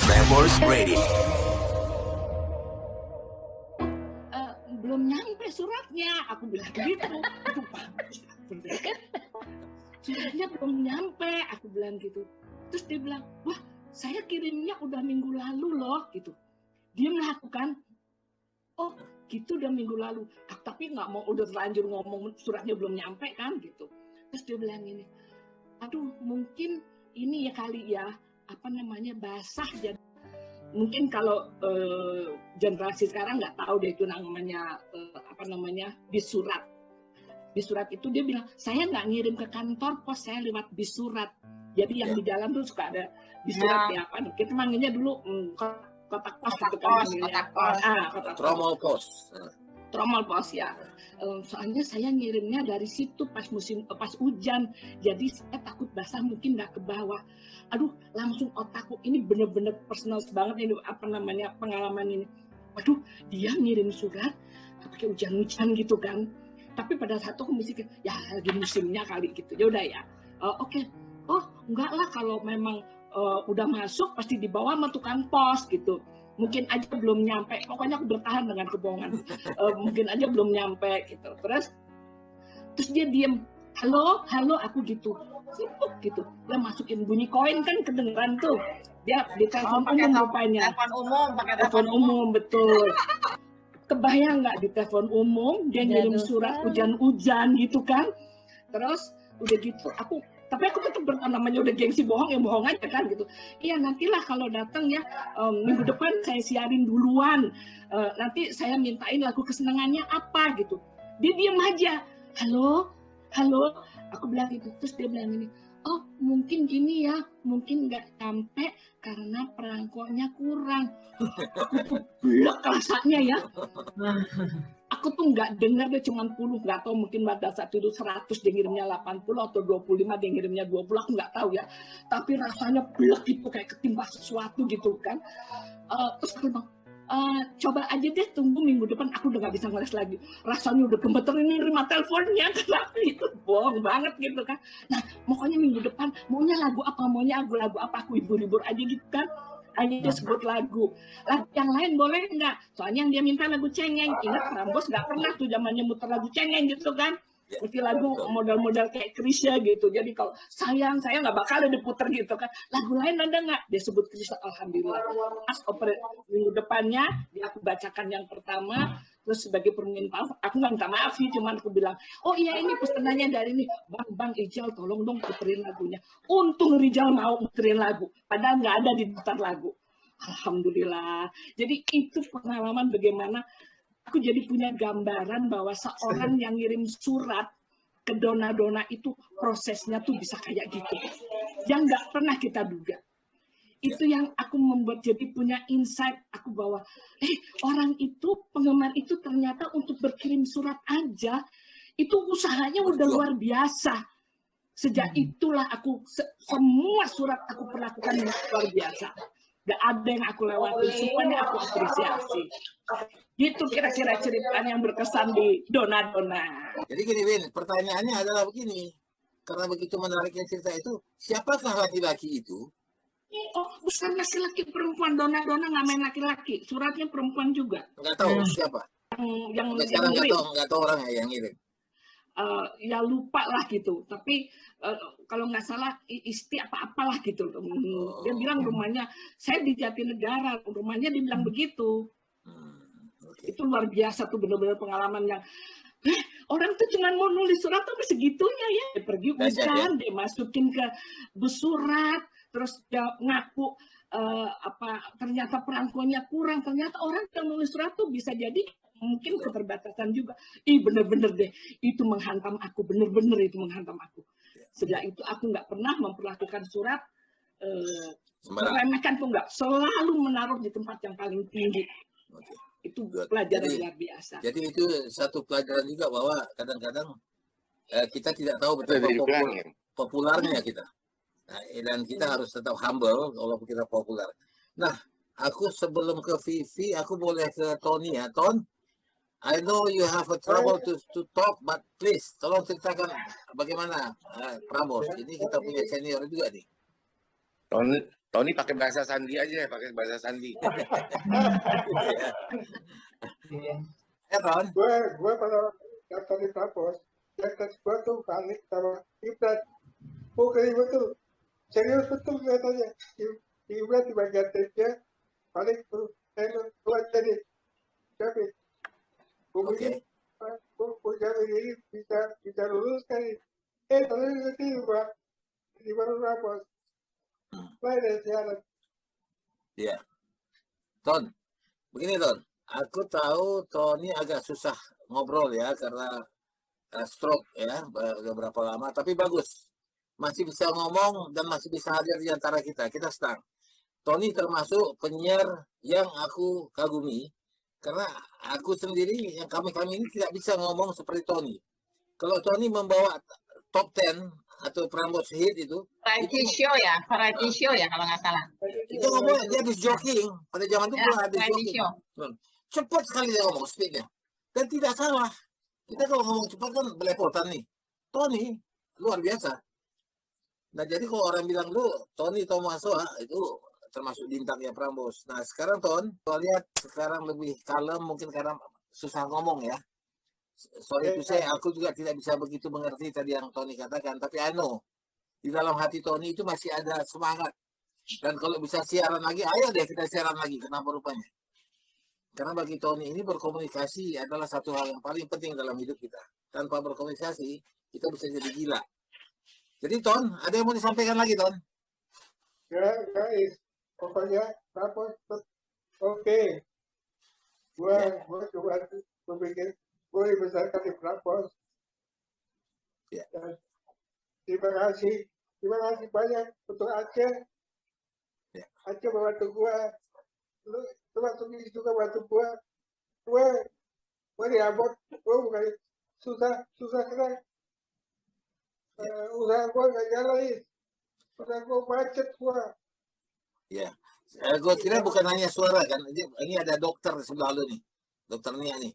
Prambors Radio. Belum nyampe suratnya, aku bilang gitu. Aduh, suratnya belum nyampe, aku bilang gitu. Terus dia bilang, wah saya kirimnya udah minggu lalu loh, gitu. Dia melakukan, oh gitu udah minggu lalu. Tapi nggak mau, udah terlanjur ngomong suratnya belum nyampe kan, gitu. Terus dia bilang ini, aduh mungkin ini ya kali ya, apa namanya, basah jadi. Mungkin kalau generasi sekarang nggak tahu deh itu namanya bis surat. Bis surat itu dia bilang, saya nggak ngirim ke kantor pos, saya lewat bis surat. Jadi yang di jalan tuh suka ada bis surat ya apa? Kita manggilnya dulu kotak pos gitu kan manggilnya. Tromol pos. Tromol pos ya. Soalnya saya ngirimnya dari situ pas hujan. Jadi saya takut basah mungkin nggak ke bawah. Aduh, langsung otakku ini bener-bener personal banget ini apa namanya pengalaman ini. Waduh, dia ngirim surat pakai hujan-hujan gitu kan. Tapi pada saat itu aku mikir, ya lagi musimnya kali gitu. Ya udah ya. Oke. Oh, enggak lah kalau memang udah masuk pasti dibawa sama tukang pos gitu. Mungkin aja belum nyampe. Pokoknya aku bertahan dengan kebohongan. Mungkin aja belum nyampe gitu. Terus dia diem. Halo, aku gitu. Sibuk gitu. Dia masukin bunyi koin kan kedengeran tuh. Dia di telepon umum rupanya. Telepon umum, betul. Kebayang nggak di telepon umum dia ngirim surat hujan-hujan gitu kan. Terus udah gitu tapi aku tetap namanya udah gengsi bohong ya bohong aja kan gitu. Iya nantilah kalau datang ya minggu depan saya siarin duluan. Nanti saya mintain lagu kesenangannya apa gitu. Dia diam aja. Halo. Aku bilang gitu. Terus dia bilang ini. Oh mungkin gini ya. Mungkin nggak sampai karena perangkonya kurang. Aku tuh blek rasanya ya. Aku tuh nggak dengar dia cuma 10, nggak tahu mungkin pada saat itu 100 dia ngirimnya 80 atau 25 dia ngirimnya 20, aku nggak tahu ya. Tapi rasanya blek gitu kayak ketimpa sesuatu gitu kan. Terus aku bilang, coba aja deh tunggu minggu depan, aku udah nggak bisa ngeles lagi. Rasanya udah gemeter ini nerima teleponnya, tapi itu bohong banget gitu kan. Nah pokoknya minggu depan maunya lagu apa, aku hibur-hibur aja gitu kan. Hanya dia sebut lagu yang lain boleh nggak? Soalnya yang dia minta lagu cengeng. Ingat Prambors nggak pernah tuh zamannya muter lagu cengeng gitu kan? Mesti lagu model-model kayak Krisya gitu. Jadi kalau sayang nggak bakal diputer gitu kan. Lagu lain ada nggak? Dia sebut Krisya, alhamdulillah. Pas minggu depannya dia aku bacakan yang pertama. Terus sebagai permintaan maaf, aku nggak minta maaf sih, cuman aku bilang, oh iya ini pesenannya dari ini, Bang Ijal tolong dong puterin lagunya. Untung Rijal mau puterin lagu, padahal nggak ada di daftar lagu. Alhamdulillah. Jadi itu pengalaman bagaimana aku jadi punya gambaran bahwa seorang yang ngirim surat ke dona-dona itu prosesnya tuh bisa kayak gitu. Yang nggak pernah kita duga. Itu yang aku membuat jadi punya insight aku bahwa orang itu penggemar itu ternyata untuk berkirim surat aja itu usahanya udah luar biasa. Sejak itulah aku semua surat aku perlakukan luar biasa. Gak ada yang aku lewati, semuanya aku apresiasi. Gitu kira-kira cerita yang berkesan di dona-dona. Jadi gini Win, pertanyaannya adalah begini. Karena begitu menariknya cerita itu, siapakah laki-laki itu? Oh, bukan laki-laki, perempuan. Dona-dona nggak main laki-laki. Suratnya perempuan juga. Nggak tahu siapa. Yang sekarang nggak tahu orang yang ngirim. Ya lupa lah gitu. Tapi kalau nggak salah Isti apa-apalah gitu. Dia bilang rumahnya, saya di Jatinegara. Rumahnya dibilang begitu. Itu luar biasa tuh, benar-benar pengalaman yang orang tuh cuma mau nulis surat tapi segitunya ya. Dia pergi hujan, dia masukin ke bus surat. Terus dia ngaku ternyata perangkonya kurang, ternyata orang yang nulis surat tuh bisa jadi mungkin keterbatasan juga. Bener-bener deh, itu menghantam aku, bener-bener itu menghantam aku. Sejak itu aku nggak pernah memperlakukan surat meremehkan tuh nggak, selalu menaruh di tempat yang paling tinggi. Itu pelajaran luar biasa. Jadi itu satu pelajaran juga bahwa kadang-kadang kita tidak tahu betapa populernya kita. Nah, dan kita harus tetap humble walaupun kita populer. Nah, aku sebelum ke Vivi, aku boleh ke Tony ya. Ton, I know you have a trouble to talk, but please tolong ceritakan bagaimana Prambors. Ini kita punya senior juga nih. Tony pakai bahasa sandi aja, pakai bahasa sandi. Ya Ton? Gue kalau daftar di Prapos, daftar gue tuh panik sama Ibrat. Pokoknya gue tuh serius betul kelihatannya. Ibrat di bagian tipnya, panik tuh. Gue jadi David. Gue pikir, gue jadi ini bisa lulus kali. Tapi nanti di baru Prapos. Lain dari siaran. Iya. Ton, begini Ton. Aku tahu Tony agak susah ngobrol ya karena stroke ya beberapa lama, tapi bagus. Masih bisa ngomong dan masih bisa hadir di antara kita. Kita senang. Tony termasuk penyiar yang aku kagumi karena aku sendiri yang kami ini tidak bisa ngomong seperti Tony. Kalau Tony membawa top 10 atau Prambors Hit itu variety show ya kalau nggak salah. Itu ngomong dia habis jogging pada zaman itu pula habis jogging. Cepat sekali dia ngomong speednya dan tidak salah. Kita kalau ngomong cepat kan belepotan nih. Tony luar biasa. Nah jadi kalau orang bilang lu Tony Tomasoa itu termasuk bintangnya Prambors. Nah sekarang Ton, kalau lihat sekarang lebih kalem mungkin karena susah ngomong ya. Sorry itu aku juga tidak bisa begitu mengerti tadi yang Tony katakan, tapi di dalam hati Tony itu masih ada semangat. Dan kalau bisa siaran lagi, ayo deh kita siaran lagi. Kenapa rupanya? Karena bagi Tony ini berkomunikasi adalah satu hal yang paling penting dalam hidup kita. Tanpa berkomunikasi, kita bisa jadi gila. Jadi Ton, ada yang mau disampaikan lagi Ton? Ya guys, pokoknya Prapos oke. Gue coba berpikir gue dibesarkan di Prapos. Ya. Terima kasih banyak untuk Aceh. Ya. Aceh membantu gue. Lu masuk di situ kan bantu gue. Gue diabot. Gue bukan susah kena. Usaha gue nggak jalan. Usaha gue macet gue. Ya. Gue kira bukan hanya suara kan. Ini ada dokter sebelah lu nih. Dokter Nia nih.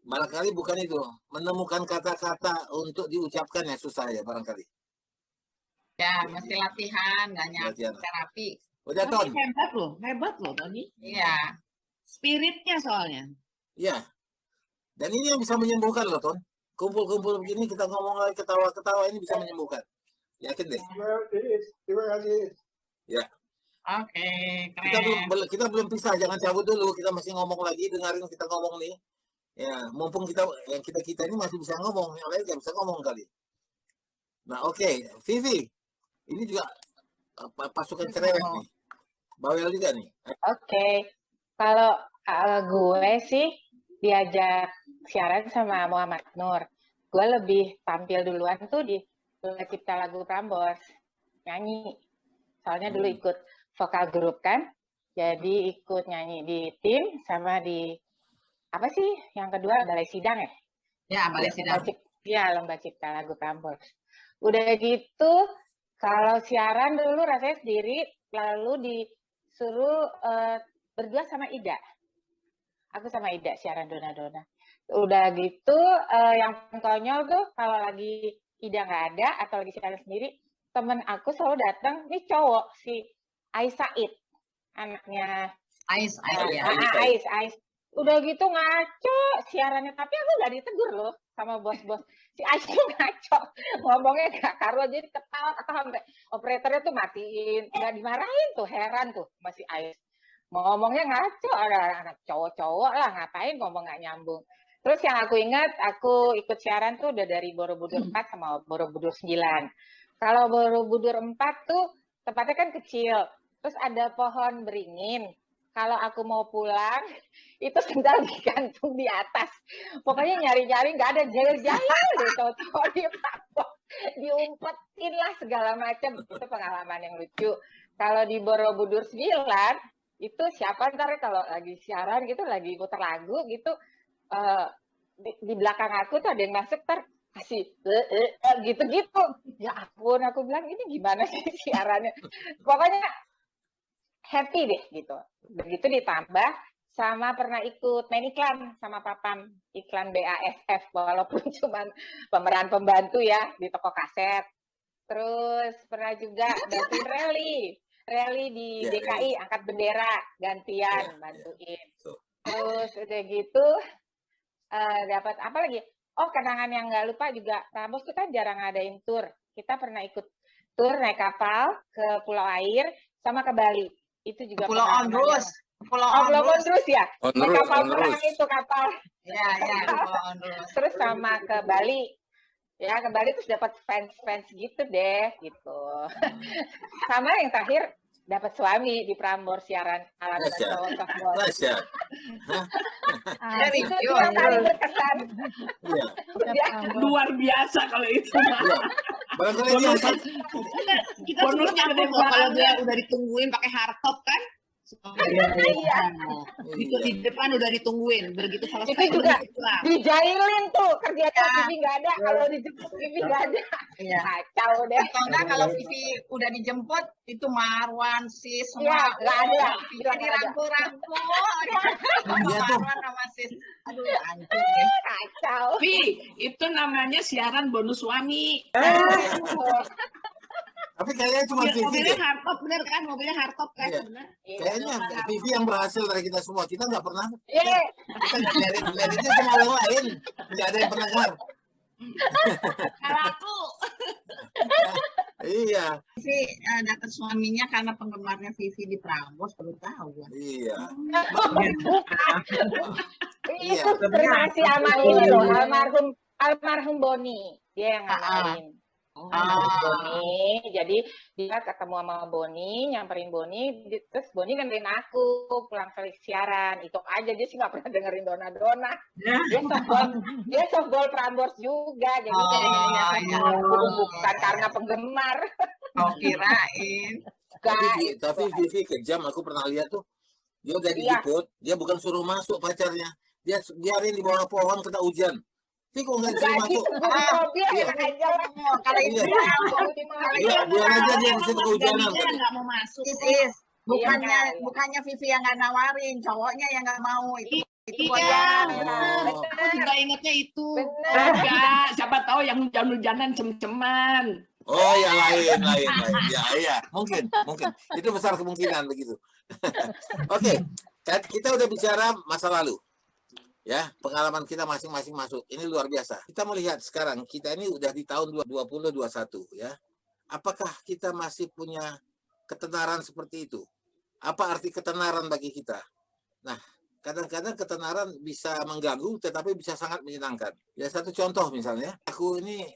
Barangkali bukan itu. Menemukan kata-kata untuk diucapkan yang susah ya barangkali. Ya, mesti latihan, banyak terapi. Udah Ton. Hebat loh Tony. Iya. Spiritnya soalnya. Iya. Dan ini yang bisa menyembuhkan loh Ton. Kumpul-kumpul begini kita ngomong lagi ketawa-ketawa ini bisa menyembuhkan. Yakin deh. Terima kasih. Ya. Oke, keren. Kita belum pisah, jangan cabut dulu. Kita masih ngomong lagi, dengarin kita ngomong nih. Ya, mumpung kita ini masih bisa ngomong, yang lain nggak bisa ngomong kali. Nah, oke. Vivi, ini juga pasukan cerewet nih. Bawel juga nih. Oke. Kalau gue sih diajak siaran sama Muhammad Nur. Gue lebih tampil duluan tuh di Cipta Lagu Prambors, nyanyi. Soalnya dulu ikut vokal grup kan, jadi ikut nyanyi di tim sama di apa sih yang kedua balai sidang ya? Ya, balai sidang. Iya, lomba Cipta Lagu Prambors. Udah gitu, kalau siaran dulu rasanya sendiri, lalu disuruh berdua sama Ida. Aku sama Ida siaran Dona-Dona. Udah gitu, yang konyol tuh kalau lagi Ida nggak ada atau lagi siaran sendiri, temen aku selalu datang, ini cowok si Ais Said, anaknya Ais. Udah gitu ngaco siarannya, tapi aku nggak ditegur loh sama bos-bos. Si Ais tuh ngaco, ngomongnya gak karuan, jadi ketawa sampai operatornya tuh matiin, nggak dimarahin tuh, heran tuh masih Ais. Mau ngomongnya ngaco, ada anak cowok-cowok lah, ngapain ngomong nggak nyambung. Terus yang aku ingat, aku ikut siaran tuh udah dari Borobudur 4 sama Borobudur 9. Kalau Borobudur 4 tuh tempatnya kan kecil, terus ada pohon beringin. Kalau aku mau pulang, itu sendal digantung di atas. Pokoknya nyari-nyari nggak ada jahil-jahil deh, cowok-cowok diumpetin lah segala macam. Itu pengalaman yang lucu. Kalau di Borobudur 9, itu siapa ntar kalau lagi siaran gitu, lagi putar lagu gitu, di belakang aku tuh ada yang masuk kasih gitu-gitu. Ya ampun, aku bilang ini gimana sih siarannya. Pokoknya happy deh gitu. Begitu ditambah sama pernah ikut main iklan sama Papam, iklan BASF walaupun cuma pemeran pembantu ya di toko kaset. Terus pernah juga bantuin rally rally di Ya, DKI, angkat bendera, gantian, Ya, bantuin. Tuh. Terus udah gitu, dapat apa lagi? Oh, kenangan yang nggak lupa juga, Prambors tuh kan jarang ngadain tour. Kita pernah ikut tour naik kapal ke Pulau Air sama ke Bali. Itu juga Pulau pengalaman Ondrus. Pulau Oh, Pulau Ondrus. Ondrus ya? Naik Ondrus, kapal perang Ondrus. itu kapal. Ya, Pulau Ondrus. Terus sama ke Bali. Ya, ke Bali terus dapat fans gitu deh, gitu. Sama yang terakhir dapat suami di Prambors siaran alat dan Dahsyat. cowok softball. Dahsyat. Itu yang paling berkesan. Iya. Ya, Luar biasa kalau itu. Iya. Barangkali dia Enggak, kita Bonus semua nyambung gede loh kalau banget. dia udah ditungguin pakai hardtop kan. Iya. Itu di depan udah ditungguin, begitu selesai Itu juga udah pulang. dijailin tuh kerjanya Ya. Vivi nggak ada, kalau dijemput Vivi nggak ada. Iya. Kacau deh. Atau enggak kalau Vivi udah dijemput, itu Marwan, Sis, Iya, semua. nggak ada. Vivi Bilang nggak ada. dirangkul-rangkul. Iya tuh. Marwan sama Sis. Aduh, hancur deh. Kacau. Vi, itu namanya siaran bonus suami. Tapi kayaknya cuma Vivi Mobilnya deh. hardtop bener kan? Mobilnya hardtop kan? Iya. Bener. Kayaknya Vivi yang berhasil dari kita semua. Kita nggak pernah. Iya. Kita meritnya sama orang lain. Nggak ada yang pernah dengar. Kalau aku Iya. Vivi dapat suaminya karena penggemarnya Vivi di Prambors, baru tahu gua. Iya. Itu terima kasih sama ini loh, almarhum Boni. Dia yang ngajarin. Boni, jadi dia ketemu sama Boni, nyamperin Boni, terus Boni dengerin aku pulang kali siaran. Itu aja, dia sih nggak pernah dengerin Dona. Dia softball Prambors juga, jadi iya. bukan karena penggemar. Oh, kirain. Tapi Vivi kejam. Aku pernah lihat tuh. Dia udah dijemput. Dia bukan suruh masuk pacarnya. Dia biarin di bawah pohon kena hujan. Tapi kok nggak disuruh masuk? Mobil Iya. enak aja lah. Kalau itu Iya, biar aja dia di situ kehujanan. jadinya nggak mau masuk. Sis, Iya. bukannya Vivi yang nggak nawarin, cowoknya yang nggak mau. Itu buat Iya, Oh. aku juga ingatnya itu. Benar. Enggak, siapa tahu yang hujan-hujanan cem-ceman. Oh ya lain. Ya, mungkin. Itu besar kemungkinan begitu. Oke, kita udah bicara masa lalu. Ya, pengalaman kita masing-masing masuk. Ini luar biasa. Kita melihat sekarang, kita ini udah di tahun 2021 ya. Apakah kita masih punya ketenaran seperti itu? Apa arti ketenaran bagi kita? Nah, kadang-kadang ketenaran bisa mengganggu tetapi bisa sangat menyenangkan. Ya, satu contoh misalnya, aku ini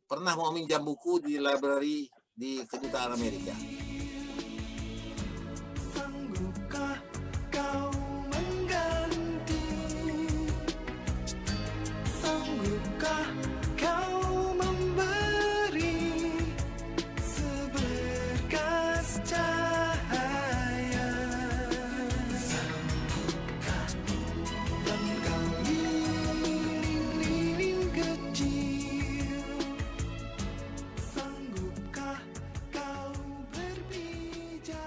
pernah mau minjam buku di library di Kedutaan Amerika. Sanggupkah kau mengganti? Sanggupkah kau memberi seberkas cahaya? Sanggupkah engkau lilin-lilin kecil? Sanggupkah kau berpijak?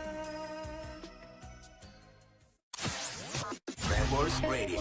Prambors Radio.